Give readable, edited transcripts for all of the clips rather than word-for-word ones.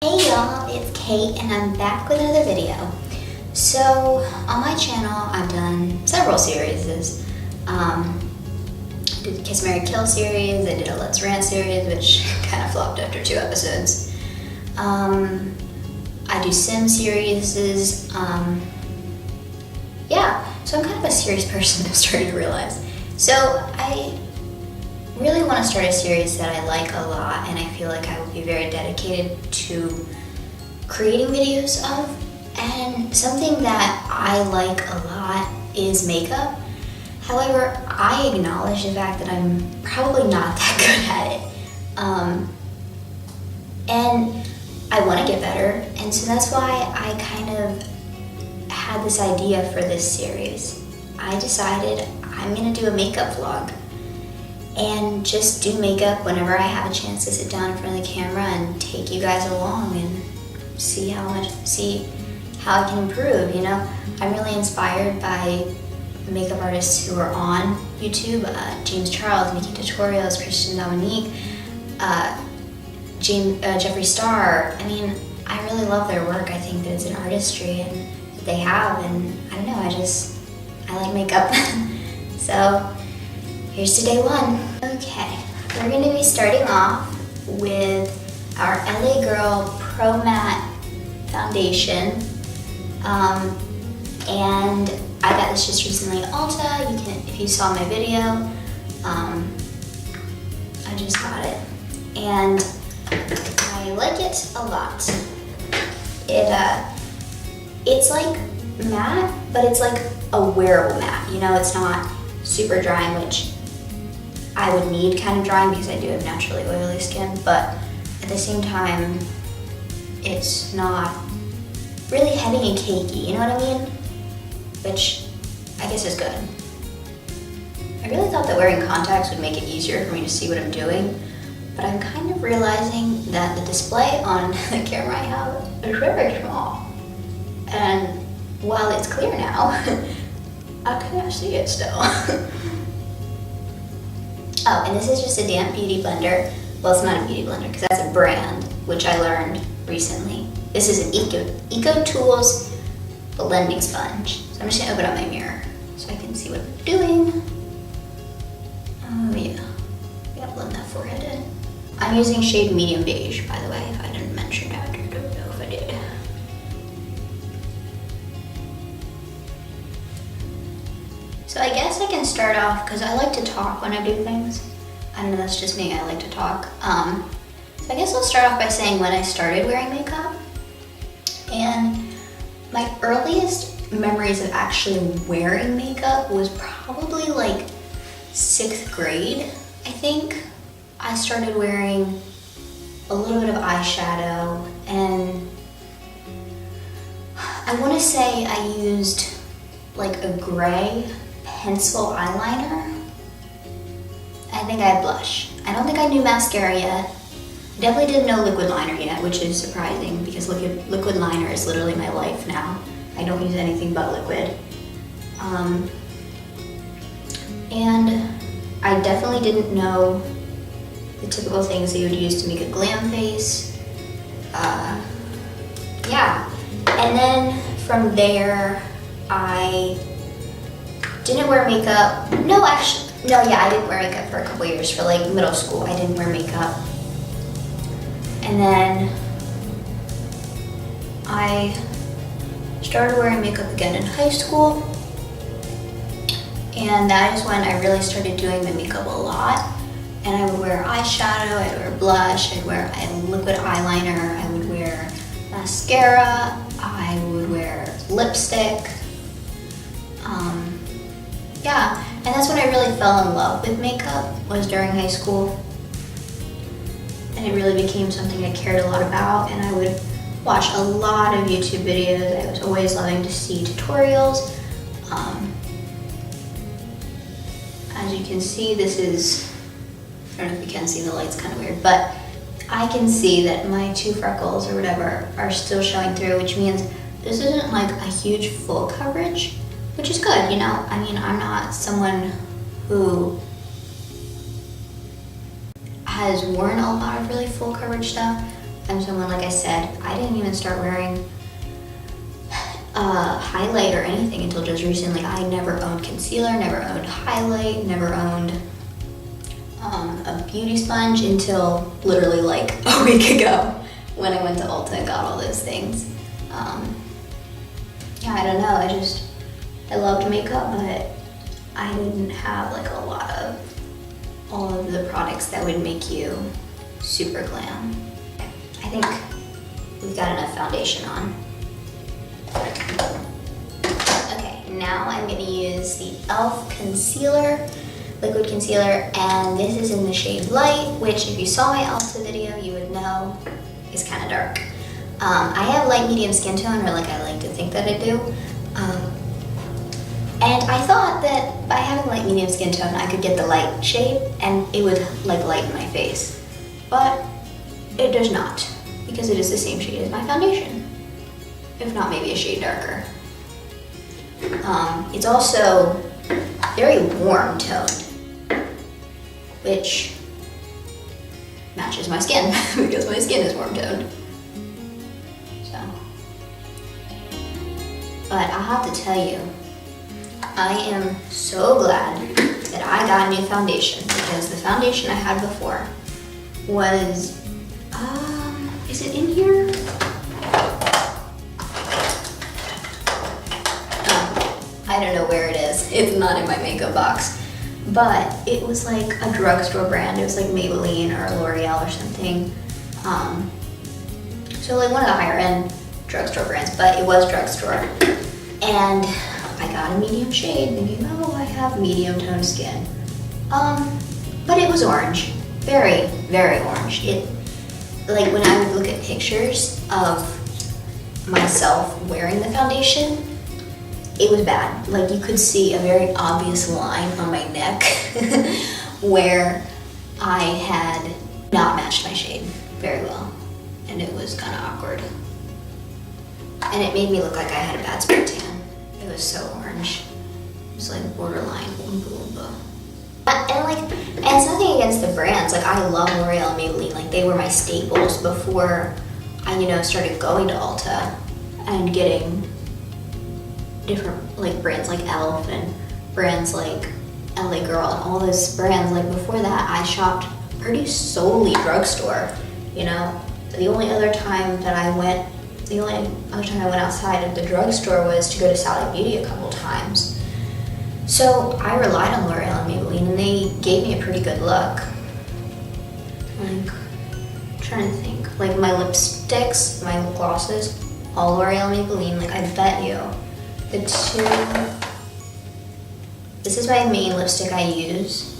Hey y'all, it's Kate and I'm back with another video. So on my channel I've done several series. I did the Kiss, Marry, Kill series, I did a Let's Rant series which kind of flopped after 2 episodes. I do sim series. Yeah, so I'm kind of a serious person, I'm starting to realize. So I really want to start a series that I like a lot and I feel like I will be very dedicated to creating videos of. And something that I like a lot is makeup. However, I acknowledge the fact that I'm probably not that good at it. And I want to get better, and so that's why I kind of had this idea for this series. I decided I'm going to do a makeup vlog and just do makeup whenever I have a chance to sit down in front of the camera and take you guys along and see how I can improve, you know? I'm really inspired by makeup artists who are on YouTube, James Charles, Nikki Tutorials, Christian Dominique, Jeffree Star. I mean, I really love their work. I think that it's an artistry and that they have, and I don't know, I like makeup. So here's to day one. Okay, we're going to be starting off with our LA Girl Pro Matte Foundation. And I got this just recently at Ulta. You can, if you saw my video, I just got it. And I like it a lot. It's like matte, but it's like a wearable matte. You know, it's not super drying, which I would need kind of drying because I do have naturally oily skin, but at the same time, it's not really heavy and cakey, you know what I mean? Which I guess is good. I really thought that wearing contacts would make it easier for me to see what I'm doing, but I'm kind of realizing that the display on the camera I have is very small. And while it's clear now, I can't see it still. Oh, and this is just a damp beauty blender. Well, it's not a beauty blender because that's a brand, which I learned recently. This is an Eco Tools blending sponge. So I'm just gonna open up my mirror so I can see what I'm doing. Oh yeah, gotta blend that forehead in. I'm using shade medium beige, by the way, if I didn't mention that. I don't know if I did. So I guess I can start off, because I like to talk when I do things. I don't know, that's just me, I like to talk. So I guess I'll start off by saying when I started wearing makeup. And my earliest memories of actually wearing makeup was probably like 6th grade, I think. I started wearing a little bit of eyeshadow, and I want to say I used like a gray pencil eyeliner. I think I had blush. I don't think I knew mascara yet. I definitely didn't know liquid liner yet, which is surprising because liquid liner is literally my life now. I don't use anything but liquid. And I definitely didn't know the typical things that you would use to make a glam face. Yeah, and then from there, I didn't wear makeup. No, I didn't wear makeup for a couple years. For like middle school, I didn't wear makeup. And then I started wearing makeup again in high school. And that is when I really started doing my makeup a lot. And I would wear eyeshadow, I'd wear blush, I'd wear liquid eyeliner, I would wear mascara, I would wear lipstick. Yeah, and that's when I really fell in love with makeup, was during high school. And it really became something I cared a lot about, and I would watch a lot of YouTube videos. I was always loving to see tutorials. As you can see, this is, I don't know if you can see, the light's kind of weird, but I can see that my 2 freckles or whatever are still showing through, which means this isn't like a huge full coverage, which is good, you know? I mean, I'm not someone who has worn a lot of really full coverage stuff, I'm someone, like I said, I didn't even start wearing highlight or anything until just recently. I never owned concealer, never owned highlight, never owned a beauty sponge until literally like a week ago when I went to Ulta and got all those things. Yeah, I don't know, I loved makeup, but I didn't have like a lot of all of the products that would make you super glam. I think we've got enough foundation on. Okay, now I'm gonna use the e.l.f. concealer, liquid concealer, and this is in the shade Light, which if you saw my Ulta video, you would know is kind of dark. I have light medium skin tone, or like I like to think that I do. And I thought that by having light medium skin tone, I could get the light shade and it would like lighten my face. But it does not, because it is the same shade as my foundation. If not, maybe a shade darker. It's also very warm toned, which matches my skin because my skin is warm toned. So, but I have to tell you, I am so glad that I got a new foundation, because the foundation I had before was, is it in here? I don't know where it is. It's not in my makeup box. But it was like a drugstore brand. It was like Maybelline or L'Oreal or something. So like one of the higher end drugstore brands, but it was drugstore. And I got a medium shade thinking, oh, I have medium toned skin. But it was orange. Very, very orange. Like when I would look at pictures of myself wearing the foundation, it was bad. Like you could see a very obvious line on my neck where I had not matched my shade very well. And it was kind of awkward. And it made me look like I had a bad spray tan. It was so orange. It was like borderline Oompa Loompa. And it's nothing against the brands. Like I love L'Oreal and Maybelline. Like they were my staples before I, started going to Ulta and getting different like brands like e.l.f. and brands like LA Girl and all those brands. Like before that, I shopped pretty solely drugstore. The only other time I went outside of the drugstore was to go to Sally Beauty a couple times. So I relied on L'Oreal and Maybelline, and they gave me a pretty good look. Like, I'm trying to think. Like my lipsticks, my lip glosses, all L'Oreal and Maybelline. Like I bet you, this is my main lipstick I use.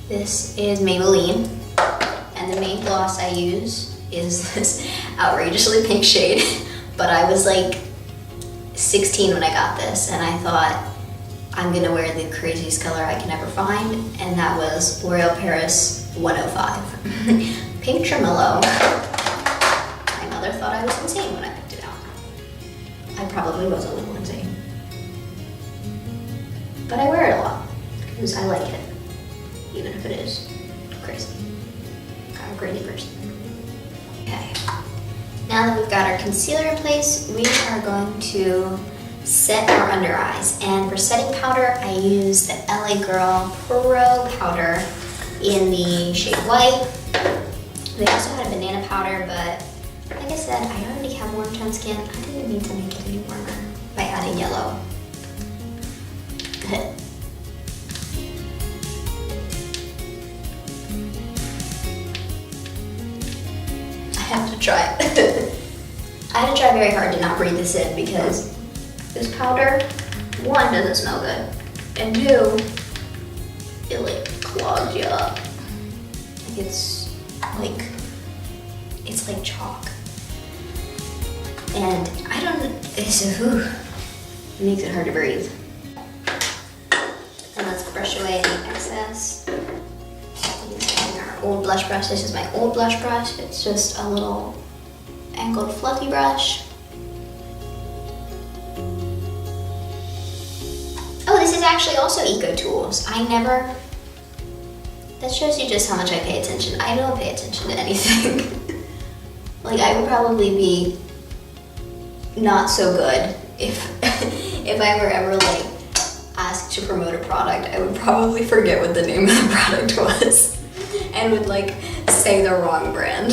This is Maybelline, and the main gloss I use is this outrageously pink shade. But I was like 16 when I got this, and I thought, I'm gonna wear the craziest color I can ever find, and that was L'Oreal Paris 105. Pink Tremolo. My mother thought I was insane when I picked it out. I probably was a little insane. But I wear it a lot, because I like it, even if it is crazy. Kind of crazy person. Okay. Now that we've got our concealer in place, we are going to set our under eyes. And for setting powder, I use the LA Girl Pro Powder in the shade White. They also had a banana powder, but like I said, I already have warm toned skin. I didn't need to make it any warmer by adding yellow. I have to try it. I had to try very hard to not breathe this in, because this powder, one, doesn't smell good, and two, it like clogs you up. It's like chalk. And I don't, it makes it hard to breathe. And let's brush away any excess. Using our old blush brush. This is my old blush brush. It's just a little angled fluffy brush. Oh, this is actually also Eco Tools. That shows you just how much I pay attention. I don't pay attention to anything. Like, I would probably be not so good if if I were ever like asked to promote a product. I would probably forget what the name of the product was and would like say the wrong brand.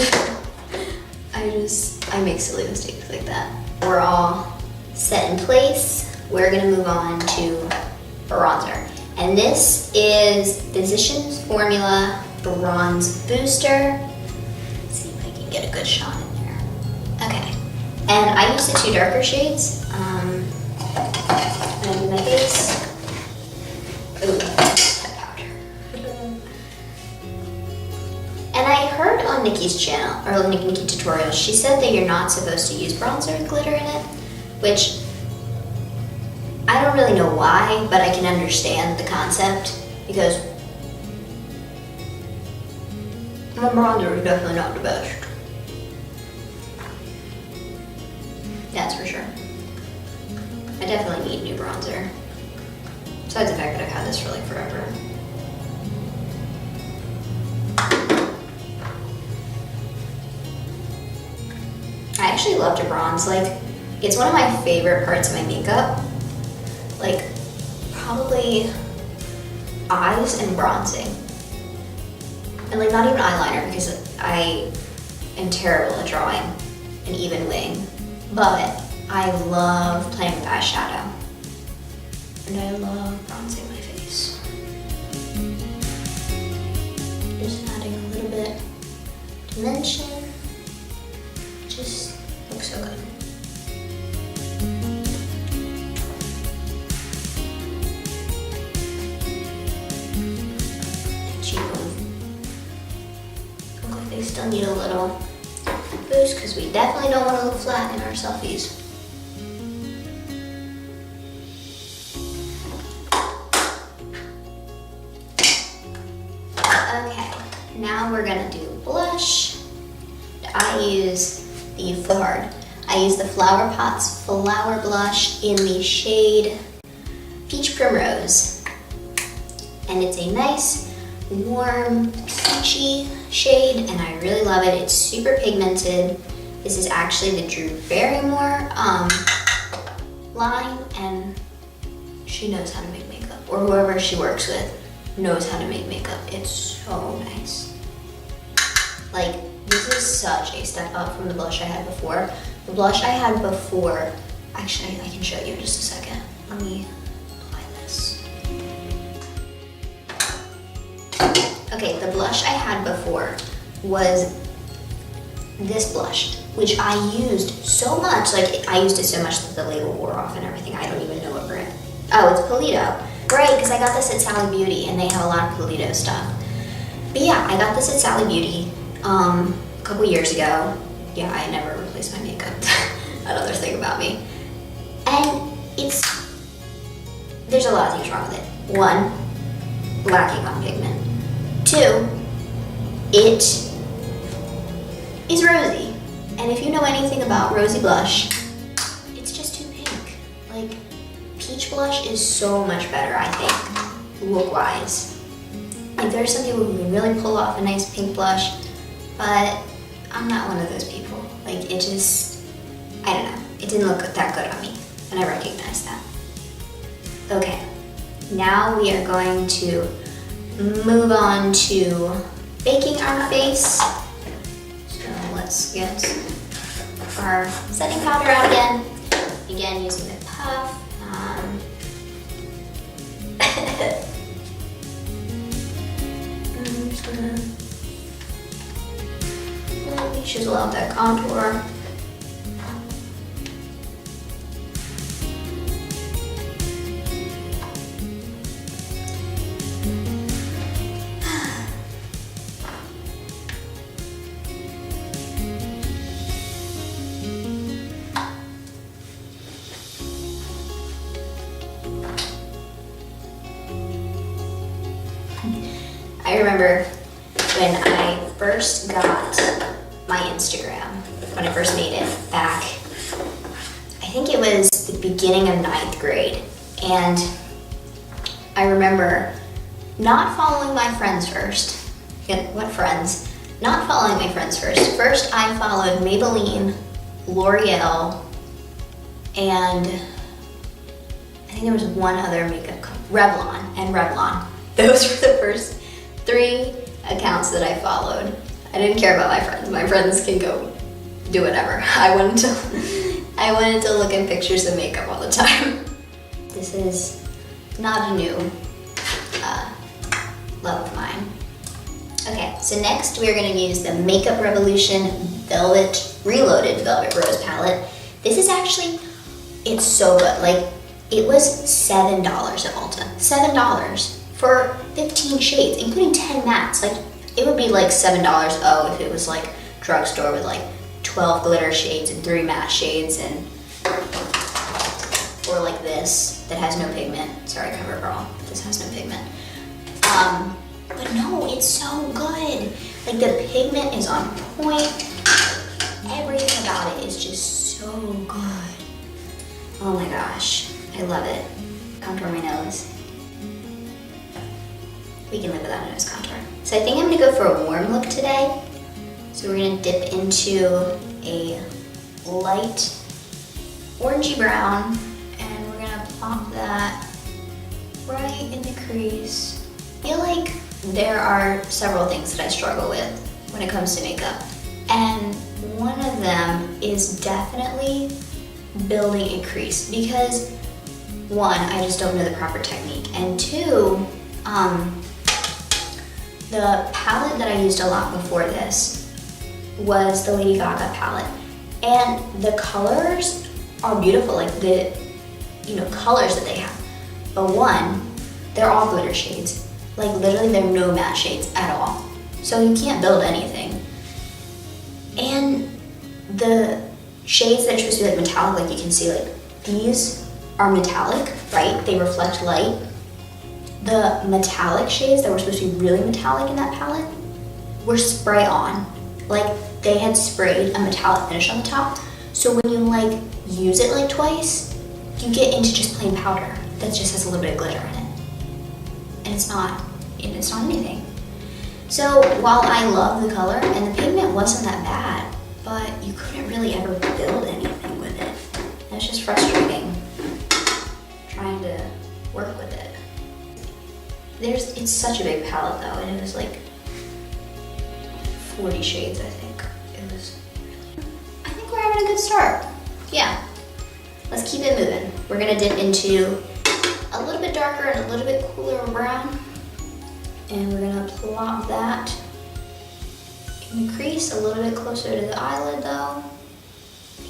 I make silly mistakes like that. We're all set in place. We're gonna move on to bronzer. And this is Physicians Formula Bronze Booster. Let's see if I can get a good shot in there. Okay. And I use the two darker shades. And I do my face. Ooh, that powder. And I heard on Nikki's channel, or Nikki Tutorials, she said that you're not supposed to use bronzer with glitter in it, which I don't really know why, but I can understand the concept, because my bronzer is definitely not the best. That's for sure. I definitely need new bronzer. Besides the fact that I've had this for like forever. I actually love to bronze. Like, it's one of my favorite parts of my makeup. Like, probably eyes and bronzing. And like, not even eyeliner, because I am terrible at drawing an even wing. But I love playing with eyeshadow. And I love bronzing my face. Just adding a little bit dimension. Just looks so good. They still need a little boost because we definitely don't want to look flat in our selfies. Okay, now we're gonna do blush. I use the Flower Pots Flower Blush in the shade Peach Primrose. And it's a nice, warm, peachy shade, and I really love it. It's super pigmented. This is actually the Drew Barrymore line, and she knows how to make makeup, or whoever she works with knows how to make makeup. It's so nice. Like, this is such a step up from the blush I had before. The blush I had before, actually, I can show you in just a second. Let me apply this. Okay, the blush I had before was this blush, which I used so much. Like, I used it so much that the label wore off and everything. I don't even know what brand. Oh, it's Polito. Great, because I got this at Sally Beauty, and they have a lot of Polito stuff. But yeah, I got this at Sally Beauty a couple years ago. Yeah, I never replaced my makeup. Another thing about me. And there's a lot of things wrong with it. One, lacking on pigment. Two, it is rosy. And if you know anything about rosy blush, it's just too pink. Like, peach blush is so much better, I think, look-wise. Like, there are some people who can really pull off a nice pink blush, but I'm not one of those people. Like, it just, I don't know. It didn't look that good on me, and I recognize that. Okay, now we are going to move on to baking our face. So let's get our setting powder out again. Again, using the puff. I'm just gonna chisel out that contour. I remember when I first got my Instagram, when I first made it back, I think it was the beginning of 9th grade. And I remember not following my friends first. What friends? not following my friends first. First, I followed Maybelline, L'Oreal, and I think there was one other makeup company, Revlon. Those were the first 3 accounts that I followed. I didn't care about my friends. My friends can go do whatever. I wanted to look at pictures of makeup all the time. This is not a new love of mine. Okay, so next we're gonna use the Makeup Revolution Reloaded Velvet Rose palette. This is actually, it's so good. Like, it was $7 at Ulta. $7 for 15 shades, including 10 mattes. Like, it would be like $7 if it was like drugstore with like 12 glitter shades and 3 matte shades, and or like this that has no pigment. Sorry, CoverGirl, this has no pigment. But no, it's so good. Like, the pigment is on point. Everything about it is just so good. Oh my gosh, I love it. Contour my nose. We can live without a nose contour. So I think I'm gonna go for a warm look today. So we're gonna dip into a light orangey brown, and we're gonna plop that right in the crease. I feel like there are several things that I struggle with when it comes to makeup, and one of them is definitely building a crease, because 1, I just don't know the proper technique, and 2, the palette that I used a lot before this was the Lady Gaga palette, and the colors are beautiful, like the colors that they have, but 1, they're all glitter shades. Like, literally there are no matte shades at all, so you can't build anything. And the shades that are supposed to be like metallic, like you can see, like these are metallic, right? They reflect light. The metallic shades that were supposed to be really metallic in that palette were spray on. Like, they had sprayed a metallic finish on the top. So when you like use it like twice, you get into just plain powder that just has a little bit of glitter in it. And it's not anything. So while I love the color, and the pigment wasn't that bad, but you couldn't really ever build anything with it. And it's just frustrating trying to work with it. It's such a big palette though, and it was like 40 shades, I think. I think we're having a good start. Yeah, let's keep it moving. We're gonna dip into a little bit darker and a little bit cooler brown, and we're gonna plop that in the crease a little bit closer to the eyelid though,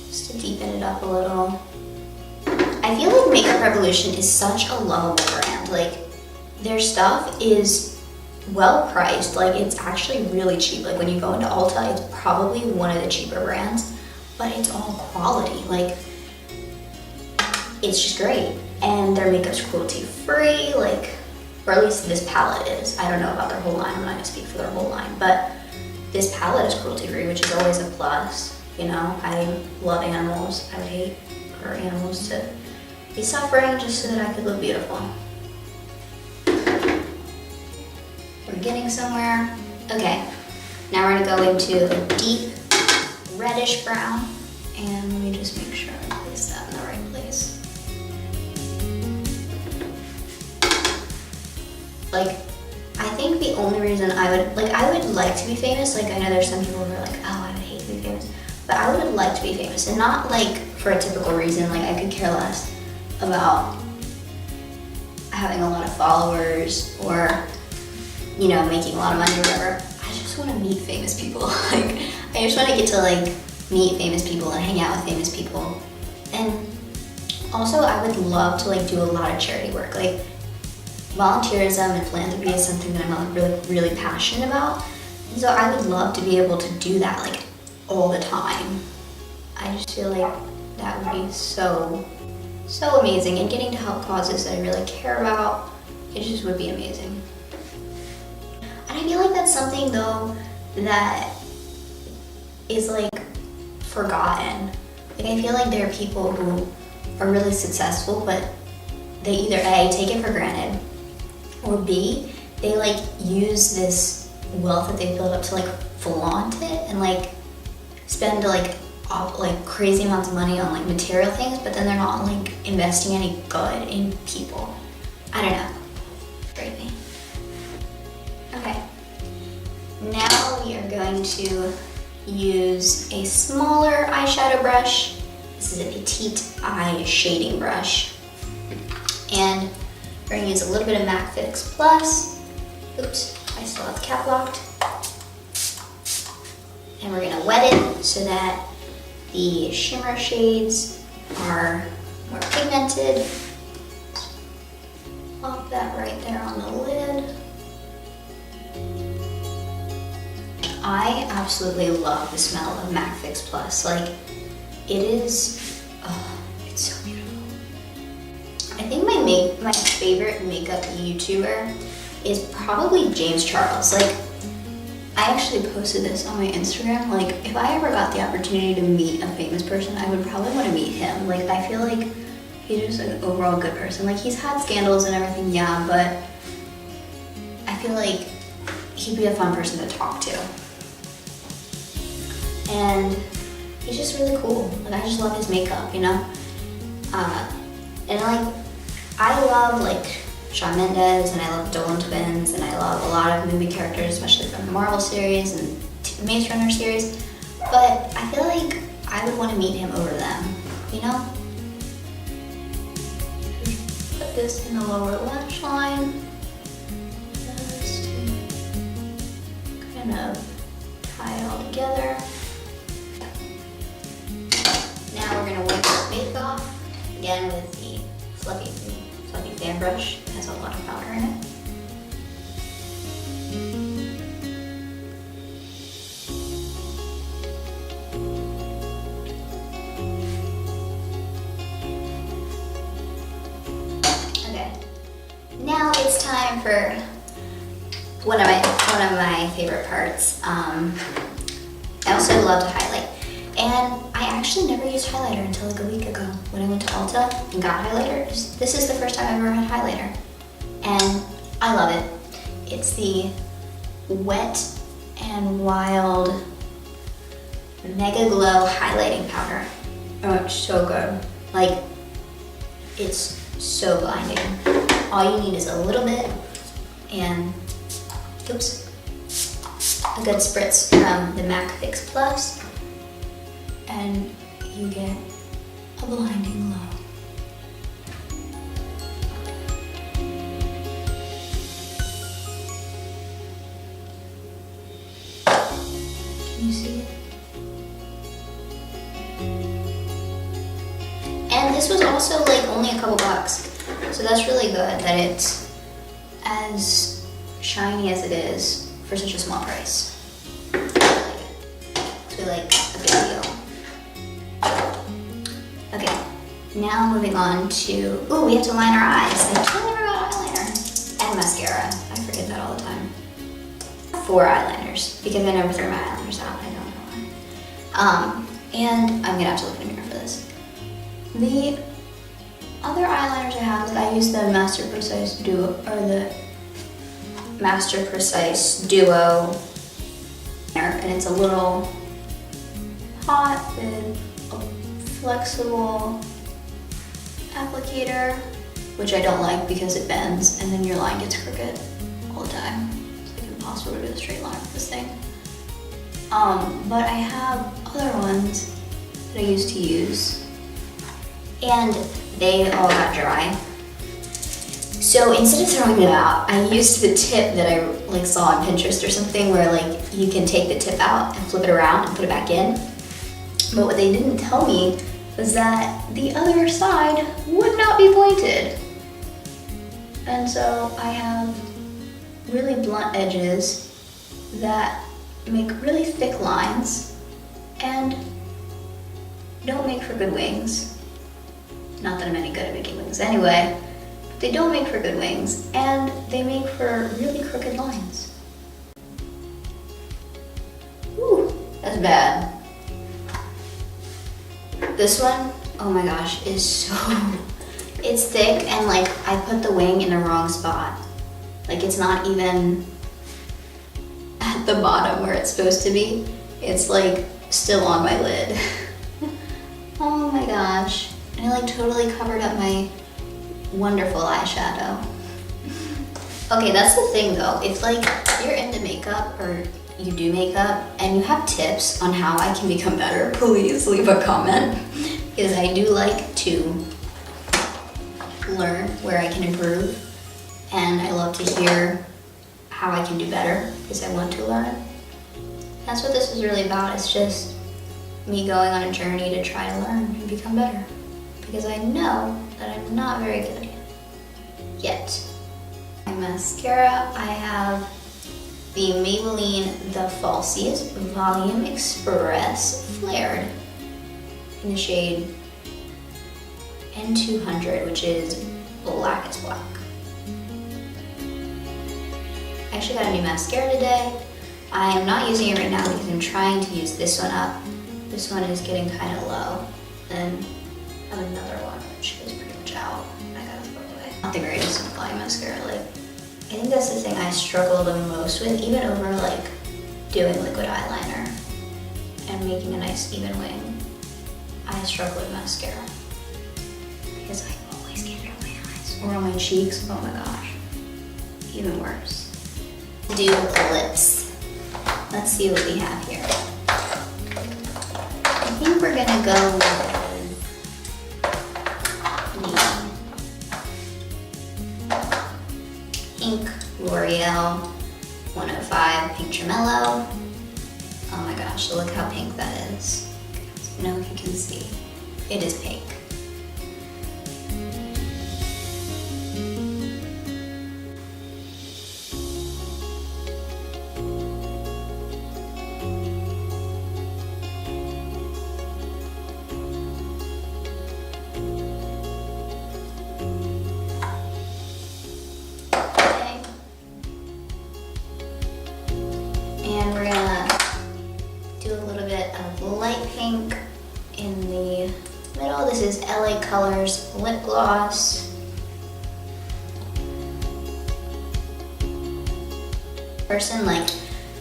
just to deepen it up a little. I feel like Makeup Revolution is such a lovable brand. Like, their stuff is well priced. Like, it's actually really cheap. Like, when you go into Ulta, it's probably one of the cheaper brands, but it's all quality. Like, it's just great. And their makeup's cruelty free, like, or at least this palette is. I don't know about their whole line, I'm not gonna speak for their whole line, but this palette is cruelty free, which is always a plus. You know, I love animals. I would hate for animals to be suffering just so that I could look beautiful. We're getting somewhere. Okay, now we're gonna go into a deep reddish brown, and let me just make sure I place that in the right place. Like, I think the only reason I would like to be famous. Like, I know there's some people who are like, oh, I would hate to be famous, but I would like to be famous, and not like for a typical reason. Like, I could care less about having a lot of followers or, you know, making a lot of money or whatever. I just want to meet famous people. Like, I just want to get to like meet famous people and hang out with famous people. And also, I would love to like do a lot of charity work. Like, volunteerism and philanthropy is something that I'm really, really passionate about. And so I would love to be able to do that like all the time. I just feel like that would be so amazing, and getting to help causes that I really care about, it just would be amazing. And I feel like that's something though that is like forgotten. Like, I feel like there are people who are really successful, but they either A, take it for granted, or B, they like use this wealth that they build up to like flaunt it and like spend like crazy amounts of money on like material things, but then they're not like investing any good in people. I don't know. Crazy. Okay. Now we are going to use a smaller eyeshadow brush. This is a petite eye shading brush. And we're gonna use a little bit of MAC Fix Plus. Oops, I still have the cap locked. And we're gonna wet it so that the shimmer shades are more pigmented. Plop that right there on the lid. I absolutely love the smell of MAC Fix Plus. Like, it is, it's so beautiful. I think my favorite makeup YouTuber is probably James Charles. Like, I actually posted this on my Instagram. Like, if I ever got the opportunity to meet a famous person, I would probably want to meet him. Like, I feel like he's just an overall good person. Like, he's had scandals and everything, yeah, but I feel like he'd be a fun person to talk to. And he's just really cool. Like, I just love his makeup, you know? And like, I love like Shawn Mendes, and I love Dolan Twins, and I love a lot of movie characters, especially from the Marvel series and Maze Runner series. But I feel like I would want to meet him over them, you know? Put this in the lower lash line, just to kind of tie it all together. Now we're gonna wipe our face off, again with the fluffy fan brush. It has a lot of powder in it. Okay, now it's time for one of my favorite parts. I also love to highlight. And I actually never used highlighter until like a week ago when I went to Ulta and got highlighter. This is the first time I've ever had highlighter. And I love it. It's the Wet n Wild Mega Glow Highlighting Powder. Oh, it's so good. Like, it's so blinding. All you need is a little bit and, oops, a good spritz from the MAC Fix Plus. And you get a blinding glow. Can you see it? And this was also like only a couple bucks. So that's really good that it's as shiny as it is for such a small price. I like it. It's really like a big deal. Okay, now moving on to, ooh, we have to line our eyes. I totally forgot eyeliner and mascara. I forget that all the time. 4 eyeliners because I never throw my eyeliners out. I don't know why. And I'm gonna have to look in the mirror for this. The other eyeliners I have, like I use the Master Precise Duo, or the Master Precise Duo, and it's a little hot with flexible applicator, which I don't like because it bends and then your line gets crooked all the time. It's like impossible to do a straight line with this thing. But I have other ones that I used to use and they all got dry. So instead of throwing them out, I used the tip that I like saw on Pinterest or something where like you can take the tip out and flip it around and put it back in. But what they didn't tell me was that the other side would not be pointed. And so I have really blunt edges that make really thick lines and don't make for good wings. Not that I'm any good at making wings anyway, but they don't make for good wings and they make for really crooked lines. Ooh, that's bad. This one, oh my gosh, is so, it's thick and like I put the wing in the wrong spot. Like it's not even at the bottom where it's supposed to be. It's like still on my lid. Oh my gosh. And it like totally covered up my wonderful eyeshadow. Okay, that's the thing though. If like you're into makeup or you do makeup and you have tips on how I can become better, please leave a comment. Because I do like to learn where I can improve. And I love to hear how I can do better because I want to learn. That's what this is really about. It's just me going on a journey to try to learn and become better. Because I know that I'm not very good yet. My mascara, I have the Maybelline The Falsies Volume Express Flared in the shade N200, which is black as black. I actually got a new mascara today. I am not using it right now because I'm trying to use this one up. This one is getting kind of low. Then I have another one which is pretty much out. I gotta throw away. Not the greatest at applying mascara. Like, I think that's the thing I struggle the most with, even over like doing liquid eyeliner and making a nice even wing. I struggle with mascara because I always get it on my eyes or on my cheeks. Oh my gosh, even worse. Do the lips. Let's see what we have here. I think we're gonna go with the pink L'Oreal 105 Pink Tremello. Oh my gosh, look how pink that is. I don't know if you can see. It is pink. And we're gonna do a little bit of light pink in the middle. This is LA Colors Lip Gloss. Person, like,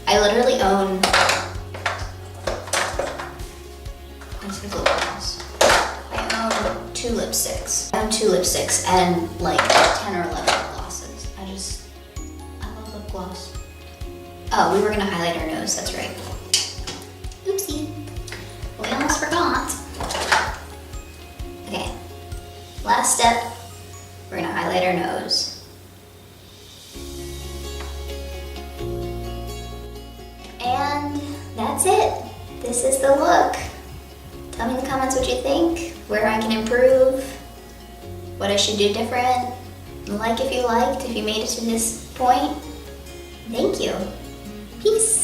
I literally own, this is lip gloss. I own 2 lipsticks. I own 2 lipsticks and like 10 or 11 lip glosses. I love lip gloss. Oh, we were gonna highlight our nose, that's right. Oopsie. We almost forgot. Okay, last step, we're gonna highlight our nose. And that's it. This is the look. Tell me in the comments what you think, where I can improve, what I should do different. Like if you liked, if you made it to this point. Thank you. Peace.